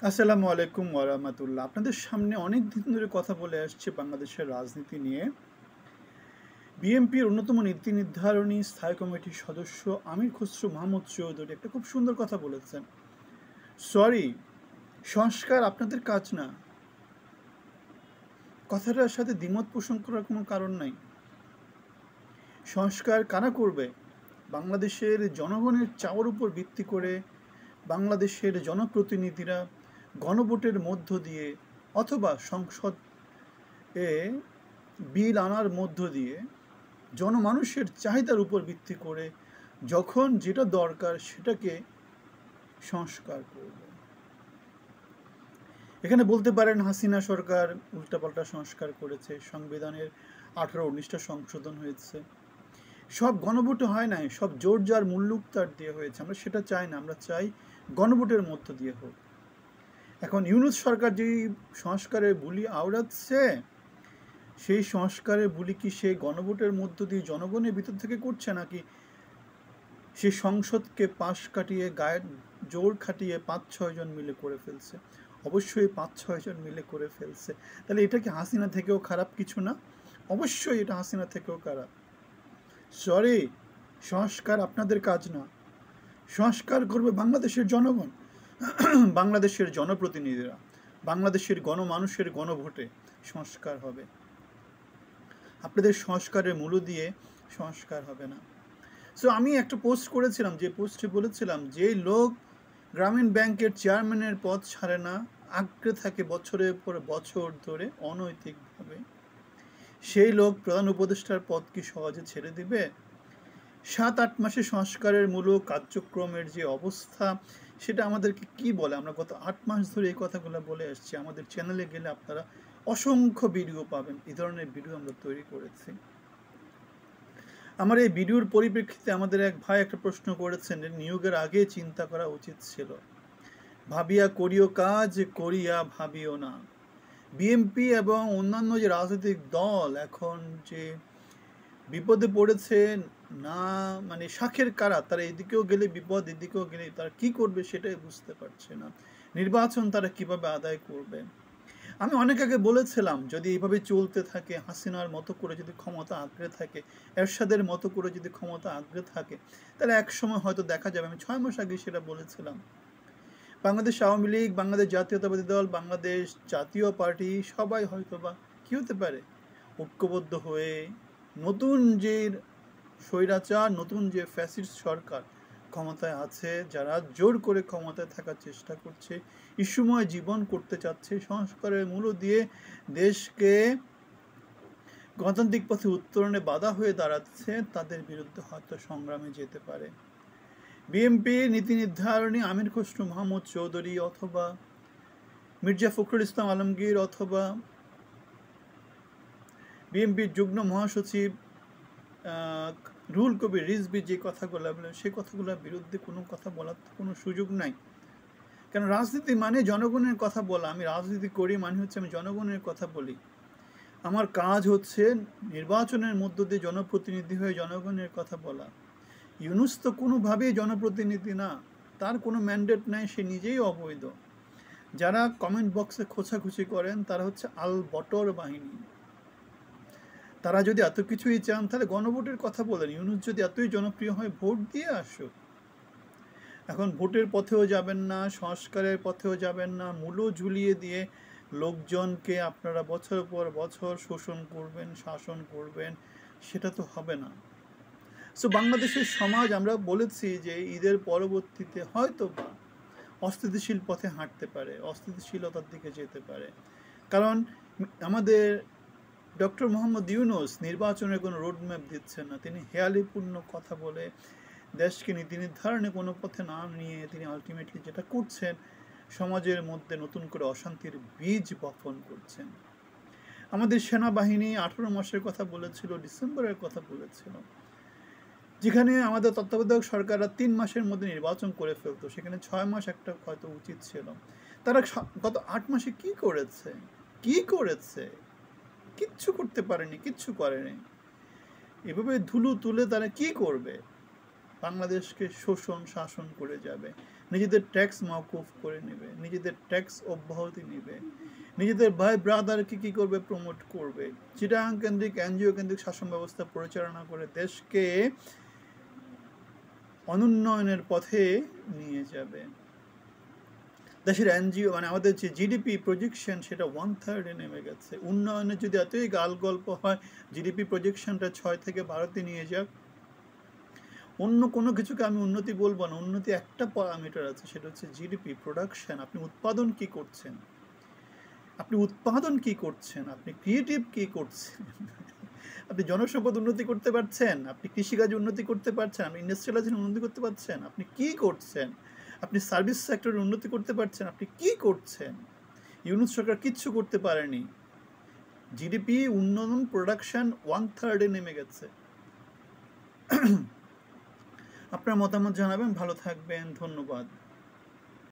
আসসালামু আলাইকুম ওয়া রাহমাতুল্লাহ। আপনাদের সামনে অনেক দিন ধরে কথা বলে আসছে বাংলাদেশের রাজনীতি নিয়ে। বিএনপির অন্যতম নীতি নির্ধারণী স্থায়ী কমিটির সদস্য আমির খসরু মাহমুদ চৌধুরী একটা খুব সুন্দর কথা বলেছেন। সরি, সংস্কার আপনাদের কাজ না। কথাটার সাথে দ্বিমত পোষণ করার কোনো কারণ নাই। সংস্কার কারা করবে? বাংলাদেশের জনগণের চাওয়ার উপর ভিত্তি করে বাংলাদেশের জনপ্রতিনিধিরা গণভোটের মধ্য দিয়ে অথবা সংসদে বিল আনার মধ্য দিয়ে জনমানুষের চাহিদার উপর ভিত্তি করে যখন যেটা দরকার সেটাকে সংস্কার করবে। এখানে বলতে পারেন হাসিনা সরকার উল্টাপাল্টা সংস্কার করেছে, সংবিধানের 18-19টা সংশোধন হয়েছে। সব গণভোটে হয় নাই, সব জোর যার মুল্লুকতার দিয়ে হয়েছে। আমরা সেটা চাই না, আমরা চাই গণভোটের মধ্য দিয়ে হোক। এখন ইউনূস সরকার যেই সংস্কারের বুলি আওড়াচ্ছে, সেই সংস্কারের বুলি কি সে গণভোটের মধ্য দিয়ে জনগণের ভিতর থেকে করছে, নাকি সে সংসদকে পাশ কাটিয়ে গায়ের জোর খাটিয়ে 5-6 জন মিলে করে ফেলছে? অবশ্যই 5-6 জন মিলে করে ফেলছে। তাহলে এটা কি হাসিনা থেকেও খারাপ কিছু না? অবশ্যই এটা হাসিনা থেকেও খারাপ। সরি, সংস্কার আপনাদের কাজ না। সংস্কার করবে বাংলাদেশের জনগণ, বাংলাদেশের জনপ্রতিনিধিরা, বাংলাদেশের গণমানুষের গণভোটে সংস্কার হবে। আপনাদের সংস্কারের মূল্য দিয়ে সংস্কার হবে না। সো আমি একটা পোস্ট করেছিলাম, যে পোস্টে বলেছিলাম যে লোক গ্রামীণ ব্যাংকের চেয়ারম্যানের পদ ছাড়ে না, আঁকড়ে থাকে বছরের পর বছর ধরে অনৈতিকভাবে, সেই লোক প্রধান উপদেষ্টার পদ কি সহজে ছেড়ে দিবে? 7-8 মাসে সংস্কারের মূলক কার্যক্রমের যে অবস্থা, সেটা আমাদেরকে কি বলে? আমরা গত 8 মাস ধরে এই কথাগুলো বলে আসছি। আমাদের চ্যানেলে গেলে আপনারা অসংখ্য ভিডিও পাবেন, এই ধরনের ভিডিও আমরা তৈরি করেছি। আমার এই ভিডিওর পরিপ্রেক্ষিতে আমাদের এক ভাই একটা প্রশ্ন করেছেন যে নিয়োগের আগে চিন্তা করা উচিত ছিল। ভাবিয়া করিও কাজ, করিয়া ভাবিও না। বিএনপি এবং অন্যান্য যে রাজনৈতিক দল এখন যে বিপদে পড়েছে, না মানে শাখের কারা, তারা এদিকেও গেলে বিপদ, এদিকেও গেলে তারা কি করবে সেটাই বুঝতে পারছে না। নির্বাচন তারা কিভাবে আদায় করবে? আমি অনেক আগে বলেছিলাম, যদি এইভাবে চলতে থাকে, হাসিনার মতো করে যদি ক্ষমতা আঁকড়ে থাকে, এরশাদের মতো করে যদি ক্ষমতা আঁকড়ে থাকে, তাহলে এক সময় হয়তো দেখা যাবে, আমি 6 মাস আগে সেটা বলেছিলাম, বাংলাদেশ আওয়ামী লীগ, বাংলাদেশ জাতীয়তাবাদী দল, বাংলাদেশ জাতীয় পার্টি সবাই হয়তো বা কি হতে পারে, ঐক্যবদ্ধ হয়ে নতুন যে স্বৈরাচার, নতুন যে ফ্যাসিস্ট সরকার ক্ষমতায় আছে, যারা জোর করে ক্ষমতায় থাকার চেষ্টা করছে, ইস্যুময় জীবন করতে চাচ্ছে, সংস্কারের মূল্য দিয়ে দেশকে গণতান্ত্রিক পথে উত্তরণে বাধা হয়ে দাঁড়াচ্ছে, তাদের বিরুদ্ধে হয়তো সংগ্রামে যেতে পারে। বিএনপি নীতি নির্ধারণী আমির খসরু মাহমুদ চৌধুরী অথবা মির্জা ফখরুল ইসলাম আলমগীর অথবা বিএনপির যুগ্ম মহাসচিব রুহুল কবির রিজভী যে কথাগুলো বলেন, সেই কথাগুলোর বিরুদ্ধে কোনো কথা বলার কোনো সুযোগ নাই। কারণ রাজনীতি মানে জনগণের কথা বলা। আমি রাজনীতি করি মানে হচ্ছে আমি জনগণের কথা বলি। আমার কাজ হচ্ছে নির্বাচনের মধ্য দিয়ে জনপ্রতিনিধি হয়ে জনগণের কথা বলা। ইউনূস তো কোনোভাবেই জনপ্রতিনিধি না, তার কোনো ম্যান্ডেট নাই, সে নিজেই অবৈধ। যারা কমেন্ট বক্সে খোঁচাখুচি করেন তারা হচ্ছে আল বটর বাহিনী। তারা যদি এত কিছুই চান তাহলে গণভোটের কথা বলেন। ইউনূস যদি এতই জনপ্রিয় হয়, ভোট দিয়ে আসুক। এখন ভোটের পথেও যাবেন না, সংস্কারের পথেও যাবেন না, মূল্য ঝুলিয়ে দিয়ে লোকজনকে আপনারা বছর পর বছর শোষণ করবেন, শাসন করবেন, সেটা তো হবে না। সো বাংলাদেশের সমাজ, আমরা বলেছি যে ঈদের পরবর্তীতে হয়তো বা অস্থিতিশীল পথে হাঁটতে পারে, অস্থিতিশীলতার দিকে যেতে পারে। কারণ আমাদের ডক্টর মোহাম্মদ ইউনূস নির্বাচনের কোনো রোডম্যাপ দিচ্ছেন না। তিনি হেয়ালিপূর্ণ কথা বলে দেশকে নীতি নির্ধারণে কোনো পথে না নিয়ে তিনি আলটিমেটলি যেটা করছেন, সমাজের মধ্যে নতুন করে অশান্তির বীজ বপন করছেন। আমাদের সেনাবাহিনী 18 মাসের কথা বলেছিল, ডিসেম্বরের কথা বলেছিল, যেখানে আমাদের তত্ত্বাবধায়ক সরকাররা 3 মাসের মধ্যে নির্বাচন করে ফেলতো, সেখানে 6 মাস একটা হয়তো উচিত ছিল। তারা গত 8 মাসে কি করেছে? কিচ্ছু করতে পারেনি, কিচ্ছু করেনি। এভাবে ধুলো তুলে তারা কি করবে? বাংলাদেশকে শোষণ শাসন করে যাবে। নিজেদের ট্যাক্স মওকুফ করে নেবে, নিজেদের ট্যাক্স অব্যাহতি নেবে, নিজেদের ভাই ব্রাদারকে কী করবে, প্রমোট করবে, চিটাগাং কেন্দ্রিক এনজিও কেন্দ্রিক শাসন ব্যবস্থা পরিচালনা করে দেশকে অনুন্নয়নের পথে নিয়ে যাবে। দেশের এনজিও মানে আমাদের যে জিডিপি প্রজেকশন সেটা 1/3 নেমে গেছে। উন্নয়নের যদি এতই গাল গল্প হয়, জিডিপি প্রজেকশনটা 6 থেকে 12-তে নিয়ে যাক। অন্য কোনো কিছুকে আমি উন্নতি বলবো না, উন্নতি একটা প্যারামিটার আছে, সেটা হচ্ছে জিডিপি প্রোডাকশন। আপনি উৎপাদন কি করছেন, আপনি উৎপাদন কি করছেন, আপনি ক্রিয়েটিভ কি করছেন, আপনি জনসম্পদ উন্নতি করতে পারছেন, আপনি কৃষিকাজে উন্নতি করতে পারছেন, আপনি ইন্ডাস্ট্রিয়ালাইজেশন উন্নতি করতে পারছেন, আপনি কি করছেন, আপনি সার্ভিস সেক্টরে উন্নতি করতে পারছেন, আপনি কি করছেন। ইউনূস সরকার কিচ্ছু করতে পারেনি। জিডিপি উন্নয়ন প্রোডাকশন 1/3 নেমে গেছে। আপনার মতামত জানাবেন, ভালো থাকবেন, ধন্যবাদ।